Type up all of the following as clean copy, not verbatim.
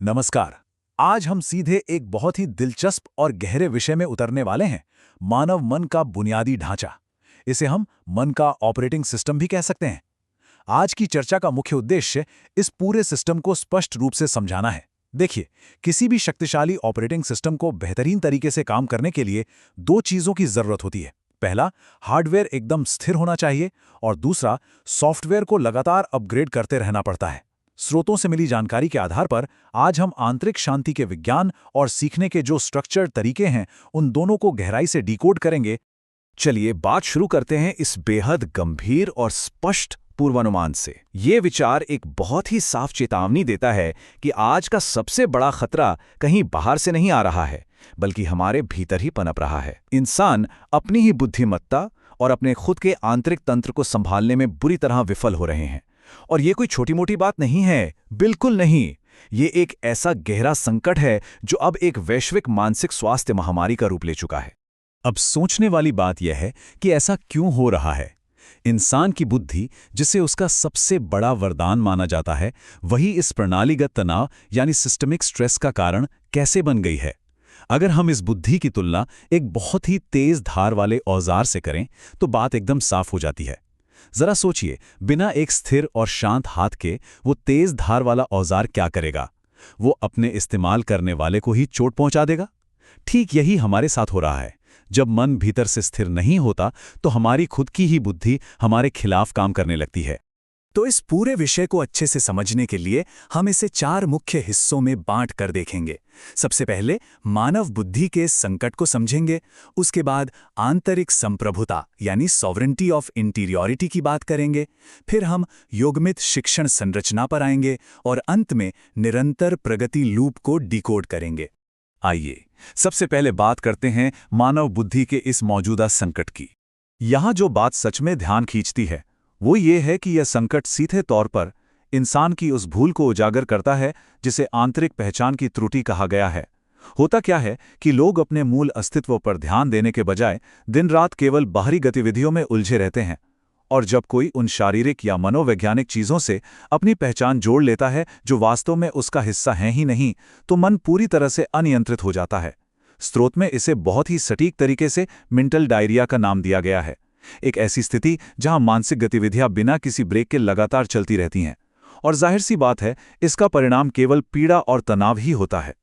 नमस्कार। आज हम सीधे एक बहुत ही दिलचस्प और गहरे विषय में उतरने वाले हैं। मानव मन का बुनियादी ढांचा। इसे हम मन का ऑपरेटिंग सिस्टम भी कह सकते हैं। आज की चर्चा का मुख्य उद्देश्य इस पूरे सिस्टम को स्पष्ट रूप से समझाना है। देखिए, किसी भी शक्तिशाली ऑपरेटिंग सिस्टम को बेहतरीन तरीके से काम करने के लिए दो चीजों की जरूरत होती है। पहला, हार्डवेयर एकदम स्थिर होना चाहिए और दूसरा, सॉफ्टवेयर को लगातार अपग्रेड करते रहना पड़ता है। स्रोतों से मिली जानकारी के आधार पर आज हम आंतरिक शांति के विज्ञान और सीखने के जो स्ट्रक्चर्ड तरीके हैं, उन दोनों को गहराई से डिकोड करेंगे। चलिए बात शुरू करते हैं इस बेहद गंभीर और स्पष्ट पूर्वानुमान से। ये विचार एक बहुत ही साफ चेतावनी देता है कि आज का सबसे बड़ा खतरा कहीं बाहर से नहीं आ रहा है, बल्कि हमारे भीतर ही पनप रहा है। इंसान अपनी ही बुद्धिमत्ता और अपने खुद के आंतरिक तंत्र को संभालने में बुरी तरह विफल हो रहे हैं। और ये कोई छोटी मोटी बात नहीं है, बिल्कुल नहीं। ये एक ऐसा गहरा संकट है जो अब एक वैश्विक मानसिक स्वास्थ्य महामारी का रूप ले चुका है। अब सोचने वाली बात यह है कि ऐसा क्यों हो रहा है। इंसान की बुद्धि, जिसे उसका सबसे बड़ा वरदान माना जाता है, वही इस प्रणालीगत तनाव यानी सिस्टमिक स्ट्रेस का कारण कैसे बन गई है। अगर हम इस बुद्धि की तुलना एक बहुत ही तेज धार वाले औजार से करें तो बात एकदम साफ हो जाती है। जरा सोचिए, बिना एक स्थिर और शांत हाथ के वो तेज धार वाला औजार क्या करेगा? वो अपने इस्तेमाल करने वाले को ही चोट पहुंचा देगा। ठीक यही हमारे साथ हो रहा है। जब मन भीतर से स्थिर नहीं होता तो हमारी खुद की ही बुद्धि हमारे खिलाफ काम करने लगती है। तो इस पूरे विषय को अच्छे से समझने के लिए हम इसे 4 मुख्य हिस्सों में बांट कर देखेंगे। सबसे पहले मानव बुद्धि के संकट को समझेंगे, उसके बाद आंतरिक संप्रभुता यानी सॉवरेंटी ऑफ इंटीरियरिटी की बात करेंगे, फिर हम युग्मित शिक्षण संरचना पर आएंगे और अंत में निरंतर प्रगति लूप को डिकोड करेंगे। आइए, सबसे पहले बात करते हैं मानव बुद्धि के इस मौजूदा संकट की। यहाँ जो बात सच में ध्यान खींचती है वो ये है कि यह संकट सीधे तौर पर इंसान की उस भूल को उजागर करता है जिसे आंतरिक पहचान की त्रुटि कहा गया है। होता क्या है कि लोग अपने मूल अस्तित्व पर ध्यान देने के बजाय दिन रात केवल बाहरी गतिविधियों में उलझे रहते हैं, और जब कोई उन शारीरिक या मनोवैज्ञानिक चीज़ों से अपनी पहचान जोड़ लेता है जो वास्तव में उसका हिस्सा हैं ही नहीं, तो मन पूरी तरह से अनियंत्रित हो जाता है। स्रोत में इसे बहुत ही सटीक तरीके से मेंटल डायरिया का नाम दिया गया है। एक ऐसी स्थिति जहां मानसिक गतिविधियां बिना किसी ब्रेक के लगातार चलती रहती हैं, और जाहिर सी बात है इसका परिणाम केवल पीड़ा और तनाव ही होता है।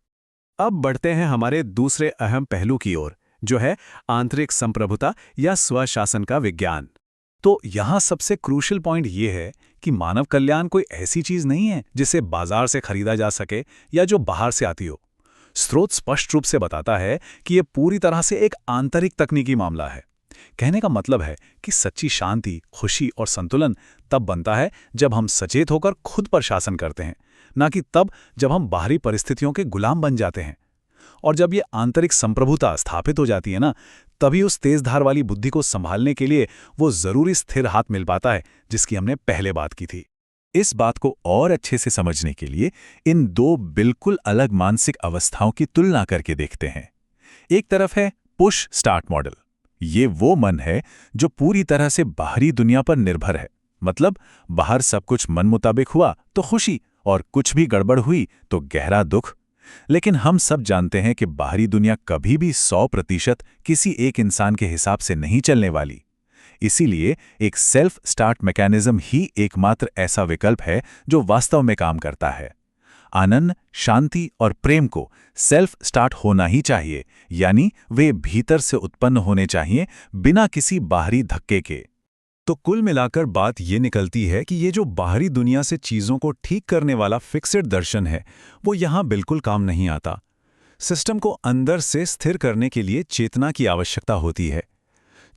अब बढ़ते हैं हमारे दूसरे अहम पहलू की ओर, जो है आंतरिक संप्रभुता या स्वशासन का विज्ञान। तो यहाँ सबसे क्रूशियल पॉइंट ये है कि मानव कल्याण कोई ऐसी चीज नहीं है जिसे बाजार से खरीदा जा सके या जो बाहर से आती हो। स्रोत स्पष्ट रूप से बताता है कि यह पूरी तरह से एक आंतरिक तकनीकी मामला है। कहने का मतलब है कि सच्ची शांति, खुशी और संतुलन तब बनता है जब हम सचेत होकर खुद पर शासन करते हैं, ना कि तब जब हम बाहरी परिस्थितियों के गुलाम बन जाते हैं। और जब ये आंतरिक संप्रभुता स्थापित हो जाती है ना, तभी उस तेज धार वाली बुद्धि को संभालने के लिए वो जरूरी स्थिर हाथ मिल पाता है जिसकी हमने पहले बात की थी। इस बात को और अच्छे से समझने के लिए इन दो बिल्कुल अलग मानसिक अवस्थाओं की तुलना करके देखते हैं। एक तरफ है पुश स्टार्ट मॉडल। ये वो मन है जो पूरी तरह से बाहरी दुनिया पर निर्भर है। मतलब बाहर सब कुछ मन मुताबिक हुआ तो खुशी, और कुछ भी गड़बड़ हुई तो गहरा दुख। लेकिन हम सब जानते हैं कि बाहरी दुनिया कभी भी 100% किसी एक इंसान के हिसाब से नहीं चलने वाली। इसीलिए एक सेल्फ स्टार्ट मैकेनिज्म ही एकमात्र ऐसा विकल्प है जो वास्तव में काम करता है। आनंद, शांति और प्रेम को सेल्फ स्टार्ट होना ही चाहिए, यानी वे भीतर से उत्पन्न होने चाहिए बिना किसी बाहरी धक्के के। तो कुल मिलाकर बात ये निकलती है कि ये जो बाहरी दुनिया से चीज़ों को ठीक करने वाला फिक्स्ड दर्शन है, वो यहाँ बिल्कुल काम नहीं आता। सिस्टम को अंदर से स्थिर करने के लिए चेतना की आवश्यकता होती है।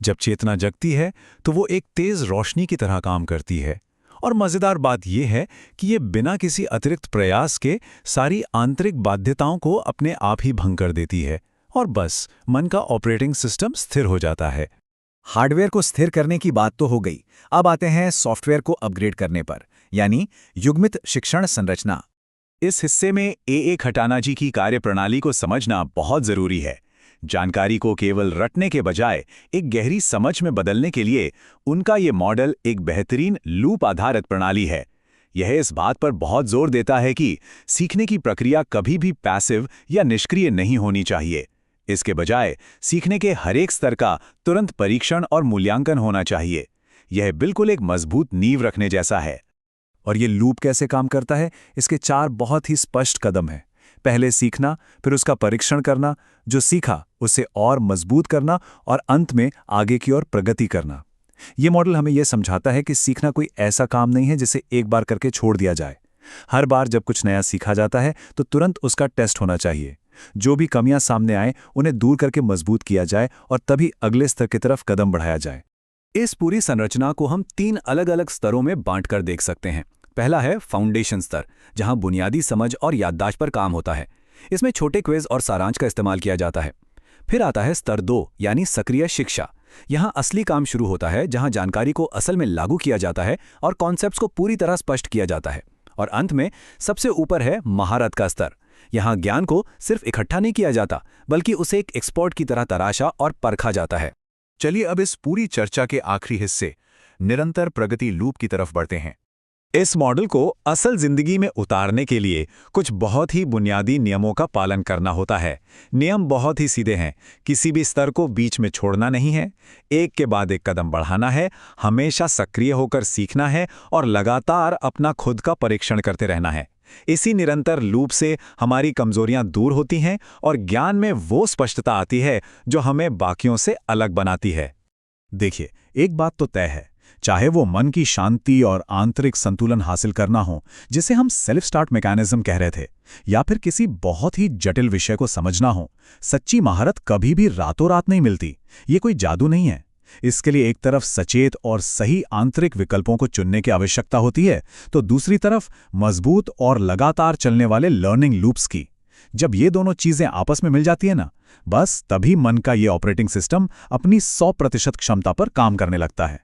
जब चेतना जगती है तो वो एक तेज रोशनी की तरह काम करती है। और मज़ेदार बात यह है कि ये बिना किसी अतिरिक्त प्रयास के सारी आंतरिक बाध्यताओं को अपने आप ही भंग कर देती है, और बस मन का ऑपरेटिंग सिस्टम स्थिर हो जाता है। हार्डवेयर को स्थिर करने की बात तो हो गई, अब आते हैं सॉफ्टवेयर को अपग्रेड करने पर, यानी युग्मित शिक्षण संरचना। इस हिस्से में ए खटाना जी की कार्यप्रणाली को समझना बहुत जरूरी है। जानकारी को केवल रटने के बजाय एक गहरी समझ में बदलने के लिए उनका ये मॉडल एक बेहतरीन लूप आधारित प्रणाली है। यह इस बात पर बहुत जोर देता है कि सीखने की प्रक्रिया कभी भी पैसिव या निष्क्रिय नहीं होनी चाहिए। इसके बजाय सीखने के हर एक स्तर का तुरंत परीक्षण और मूल्यांकन होना चाहिए। यह बिल्कुल एक मजबूत नींव रखने जैसा है। और ये लूप कैसे काम करता है, इसके 4 बहुत ही स्पष्ट कदम हैं। पहले सीखना, फिर उसका परीक्षण करना, जो सीखा उसे और मजबूत करना, और अंत में आगे की ओर प्रगति करना। ये मॉडल हमें यह समझाता है कि सीखना कोई ऐसा काम नहीं है जिसे एक बार करके छोड़ दिया जाए। हर बार जब कुछ नया सीखा जाता है तो तुरंत उसका टेस्ट होना चाहिए। जो भी कमियां सामने आए उन्हें दूर करके मजबूत किया जाए और तभी अगले स्तर की तरफ कदम बढ़ाया जाए। इस पूरी संरचना को हम 3 अलग-अलग स्तरों में बांटकर देख सकते हैं। पहला है फाउंडेशन स्तर, जहां बुनियादी समझ और याददाश्त पर काम होता है। इसमें छोटे क्विज और सारांश का इस्तेमाल किया जाता है। फिर आता है स्तर 2 यानी सक्रिय शिक्षा। यहां असली काम शुरू होता है, जहां जानकारी को असल में लागू किया जाता है और कॉन्सेप्ट्स को पूरी तरह स्पष्ट किया जाता है। और अंत में सबसे ऊपर है महारत का स्तर। यहां ज्ञान को सिर्फ इकट्ठा नहीं किया जाता, बल्कि उसे एक एक्सपर्ट की तरह तराशा और परखा जाता है। चलिए अब इस पूरी चर्चा के आखिरी हिस्से, निरंतर प्रगति लूप की तरफ बढ़ते हैं। इस मॉडल को असल जिंदगी में उतारने के लिए कुछ बहुत ही बुनियादी नियमों का पालन करना होता है। नियम बहुत ही सीधे हैं। किसी भी स्तर को बीच में छोड़ना नहीं है, एक के बाद एक कदम बढ़ाना है, हमेशा सक्रिय होकर सीखना है और लगातार अपना खुद का परीक्षण करते रहना है। इसी निरंतर लूप से हमारी कमजोरियां दूर होती हैं और ज्ञान में वो स्पष्टता आती है जो हमें बाकियों से अलग बनाती है। देखिए, एक बात तो तय है, चाहे वो मन की शांति और आंतरिक संतुलन हासिल करना हो, जिसे हम सेल्फ स्टार्ट मैकेनिज्म कह रहे थे, या फिर किसी बहुत ही जटिल विषय को समझना हो, सच्ची महारत कभी भी रातों रात नहीं मिलती। ये कोई जादू नहीं है। इसके लिए एक तरफ सचेत और सही आंतरिक विकल्पों को चुनने की आवश्यकता होती है, तो दूसरी तरफ मजबूत और लगातार चलने वाले लर्निंग लूप्स की। जब ये दोनों चीजें आपस में मिल जाती है ना, बस तभी मन का ये ऑपरेटिंग सिस्टम अपनी 100% क्षमता पर काम करने लगता है।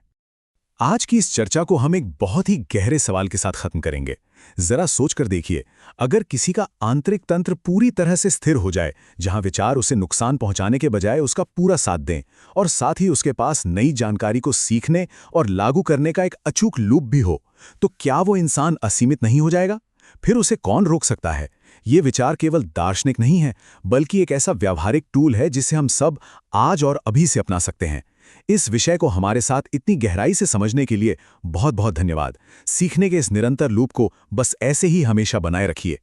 आज की इस चर्चा को हम एक बहुत ही गहरे सवाल के साथ खत्म करेंगे। जरा सोचकर देखिए, अगर किसी का आंतरिक तंत्र पूरी तरह से स्थिर हो जाए, जहां विचार उसे नुकसान पहुंचाने के बजाय उसका पूरा साथ दें, और साथ ही उसके पास नई जानकारी को सीखने और लागू करने का एक अचूक लूप भी हो, तो क्या वो इंसान असीमित नहीं हो जाएगा? फिर उसे कौन रोक सकता है? ये विचार केवल दार्शनिक नहीं है, बल्कि एक ऐसा व्यावहारिक टूल है जिसे हम सब आज और अभी से अपना सकते हैं। इस विषय को हमारे साथ इतनी गहराई से समझने के लिए बहुत बहुत धन्यवाद। सीखने के इस निरंतर लूप को बस ऐसे ही हमेशा बनाए रखिए।